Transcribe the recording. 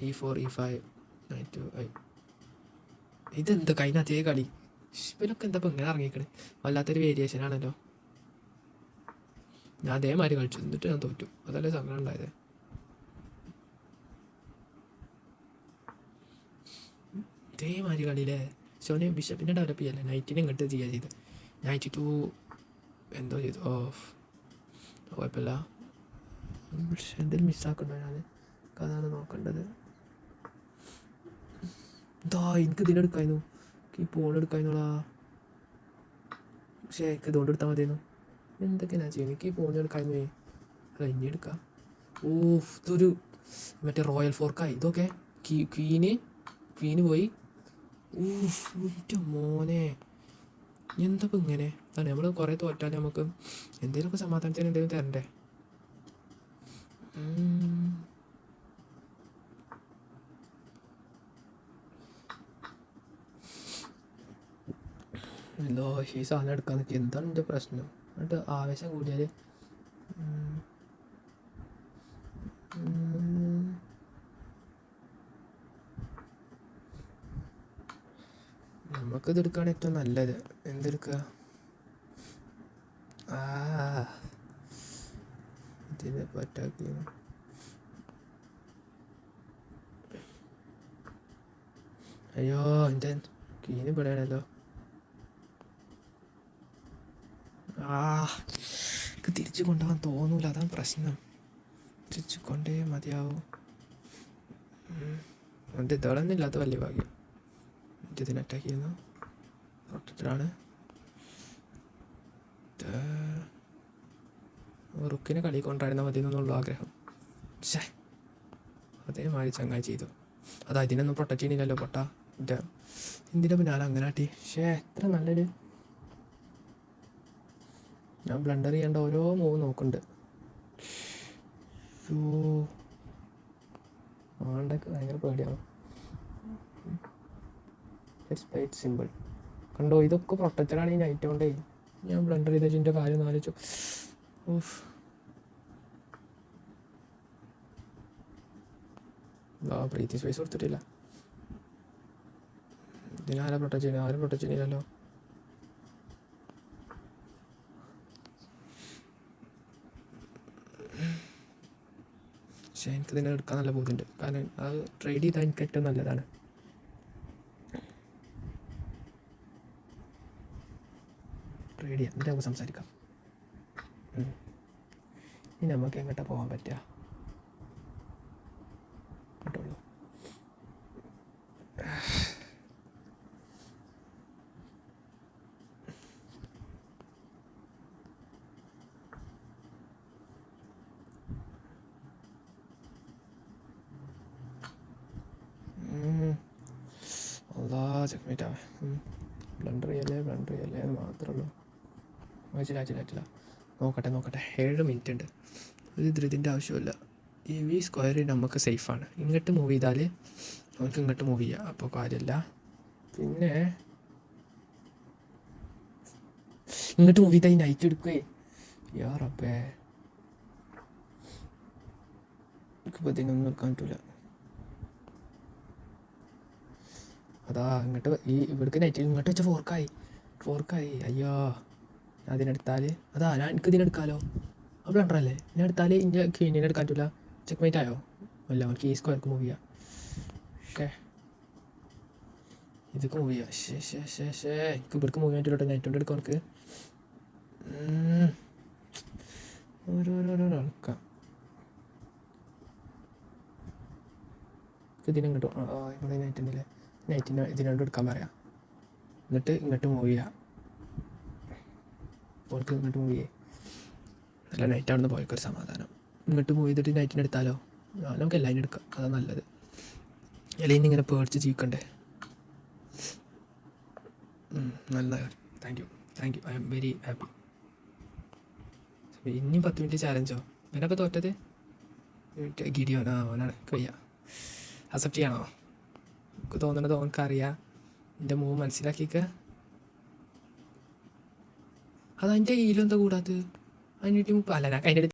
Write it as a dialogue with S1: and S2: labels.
S1: E4 E5 Knight 2 ഇതെന്താ കഴിഞ്ഞ അതേ കളി. ഇവരൊക്കെ എന്താ ഇപ്പം ഇങ്ങനെ ഇറങ്ങിക്കണ്? വല്ലാത്തൊരു വേരിയേഷൻ ആണല്ലോ. ഞാൻ അതേമാതിരി കളിച്ചു, എന്നിട്ട് ഞാൻ തോറ്റു. അതല്ലേ സങ്കടം ഉണ്ടായത്. ഇതേമാതിരി കളിയിലെ സോനി ബിഷപ്പിനെ ഡെവലപ്പ് ചെയ്യല്ലേ, നൈറ്റിനെ ഇങ്ങോട്ട് ചെയ്യുക ചെയ്ത്. നൈറ്റ് 2 എന്തോ ചെയ്തു. കുഴപ്പമില്ല. എന്തെങ്കിലും മിസ്സാക്കണ്ടോ ഞാൻ? അതാണ് നോക്കേണ്ടത്. എനിക്ക് ഇതിനെടുക്കായിരുന്നു, ഈ ഫോൺ എടുക്കായിരുന്നോളാ. പക്ഷേ എനിക്ക് ഇതുകൊണ്ട് എടുത്താൽ മതിയായിരുന്നു. എന്തൊക്കെ ഞാൻ ചെയ്യുന്നത്? എനിക്ക് ഈ ഫോൺ എടുക്കായിരുന്നു. അല്ല, ഇനി എടുക്കാം. ഇതൊരു മറ്റേ റോയൽ ഫോർക്കായി. ഇതൊക്കെ ക്വീന് പോയി. എൻ്റെ മോനെ, എന്താ ഇപ്പം ഇങ്ങനെ? അതാണ് നമ്മൾ കുറേ തോറ്റാൽ നമുക്ക് എന്തെങ്കിലുമൊക്കെ സമാധാനത്തിന് എന്തെങ്കിലും തരണ്ടേ? എന്തോ ഈ സാധനം എടുക്കാൻ നിൽക്കുക. എന്താണ് എൻ്റെ പ്രശ്നം? എന്നിട്ട് ആവേശം കൂടിയാൽ നമുക്കിത് എടുക്കുകയാണ് ഏറ്റവും നല്ലത്. എന്തെടുക്കുക? ഇതിനെ പറ്റാക്കി. അയ്യോ, എൻ്റെ കീന് പെടാണല്ലോ. എനിക്ക് തിരിച്ചു കൊണ്ടുപോകാൻ തോന്നൂല, അതാണ് പ്രശ്നം. തിരിച്ചു കൊണ്ടേ മതിയാവും. എൻ്റെ ഇതളൊന്നും ഇല്ലാത്ത വലിയ ഭാഗ്യം. എൻ്റെ ഇതിനെ അറ്റാക്ക് ചെയ്യുന്നു. പ്രൊട്ടക്റ്റഡാണ്. റുക്കിനെ കളി കൊണ്ടായിരുന്നാൽ മതി എന്നുള്ള ആഗ്രഹം. പക്ഷേ അതേമാതിരി ചങ്ങായി ചെയ്തു. ഇതിനൊന്നും പ്രൊട്ടക്റ്റ് ചെയ്യണില്ലല്ലോ പൊട്ട. എന്തിനാ ഞാൻ അങ്ങനെ ആട്ടി? എത്ര നല്ലൊരു. ഞാൻ ബ്ലണ്ടർ ചെയ്യേണ്ട ഓരോ മൂവ് നോക്കുന്നുണ്ട്. ആണ്ടൊക്കെ ഭയങ്കര പേടിയാണ്. സിമ്പിൾ കണ്ടോ, ഇതൊക്കെ പ്രൊട്ടക്റ്റഡാണ് ഈ നൈറ്റ് കൊണ്ടേ. ഞാൻ ബ്ലണ്ടർ ചെയ്ത ഇതിൻ്റെ കാര്യം ഒന്ന് ആലോചിച്ചു. പ്രീതി സ്പേസ് കൊടുത്തിട്ടില്ല. ഇതിനാരാ പ്രൊട്ടക്റ്റ് ചെയ്യുന്നത്? ആരും പ്രൊട്ടക്റ്റ് ചെയ്യുന്നില്ലല്ലോ. പക്ഷേ എനിക്ക് ഇതിനെ എടുക്കാൻ നല്ല ബുദ്ധിമുട്ടുണ്ട്. കാരണം അത് ട്രേഡ് ചെയ്താൽ എനിക്ക് ഏറ്റവും നല്ലതാണ്. ട്രേഡ് ചെയ്യാം, എന്നിട്ട് നമുക്ക് സംസാരിക്കാം. ഇനി നമുക്ക് എങ്ങോട്ടാ പോകാൻ പറ്റുക? കേട്ടോളൂ. ചെക്ക്മേറ്റ് ആവേ. ബ്ലണ്ടർ ചെയ്യല്ലേ എന്ന് മാത്രമേ ഉള്ളൂ. അയച്ചില്ല. നോക്കട്ടെ 7 മിനിറ്റ് ഉണ്ട്. ഒരു ധൃതിൻ്റെ ആവശ്യമില്ല. ഈ സ്ക്വയറിൽ നമുക്ക് സേഫാണ്. ഇങ്ങോട്ട് മൂവ് ചെയ്താൽ നമുക്ക് ഇങ്ങോട്ട് മൂവ് ചെയ്യാം, അപ്പോൾ കാര്യമില്ല. പിന്നെ ഇങ്ങോട്ട് മൂവ് ചെയ്താൽ ഈ നൈറ്റ് എടുക്കുവേ. റബ്ബേ, എനിക്കിപ്പോൾ ഇതിനൊന്നും എടുക്കാൻ പറ്റില്ല. ഇങ്ങോട്ട് ഇവിടേക്ക് നൈറ്റ് ഇങ്ങോട്ട് വെച്ച ഫോർക്കായി. അയ്യോ, അതിനെടുത്താൽ ഞാൻ എനിക്ക് ഇതിനെടുക്കാമല്ലോ. അപ്പോൾ ബ്ലണ്ടറല്ലേ, ഞാൻ എടുത്താൽ ഇതിൻ്റെ ക്വീനിനെ എടുക്കാൻ പറ്റില്ല. ചെക്ക്മേറ്റ് ആയോ? അല്ല, നമുക്ക് ഈ സ്ക്വയർക്ക് മൂവ് ചെയ്യാം. ഇതൊക്കെ മൂവ് ചെയ്യാം. എനിക്ക് ഇവിടേക്ക് മൂവ് ചെയ്യാൻ പറ്റില്ല. നൈറ്റ് കൊണ്ട് എടുക്കാം. അവർക്ക് ഓരോരോ ആൾക്കാം. ഇതിനെങ്ങോട്ടോ ഇവിടെ നൈറ്റുണ്ടല്ലേ, നൈറ്റിനെ ഇതിനോട് എടുക്കാൻ പറയാം. എന്നിട്ട് ഇങ്ങോട്ട് മൂവ് ചെയ്യാം. അവർക്ക് ഇങ്ങോട്ട് മൂവ് ചെയ്യേ. അല്ല, നൈറ്റ് അവിടെ നിന്ന് പോയൊരു സമാധാനം. ഇങ്ങോട്ട് മൂവ് ചെയ്തിട്ട് നൈറ്റിനെ എടുത്താലോ? നമുക്ക് എല്ലാവരും എടുക്കാം, അതാണ് നല്ലത്. അല്ലെങ്കിൽ ഇങ്ങനെ പേടിച്ച് ജീവിക്കണ്ടേ. നല്ല thank you. I am very happy. ഇനിയും 10 മിനിറ്റ് ചാലഞ്ചോ? ഇവനപ്പോൾ തോറ്റത് ഗിഡിയോൻ. അവനാണ് വയ്യ. അക്സെപ്റ്റ് ചെയ്യണോ? എനിക്ക് തോന്നണത് ഓനക്കറിയാം. എൻ്റെ മൂവ് മനസ്സിലാക്കിക്ക. അതിൻ്റെ കയ്യിലെന്താ കൂടാത്തത്? അതിൻ്റെ അല്ല, ഞാൻ അതിൻ്റെ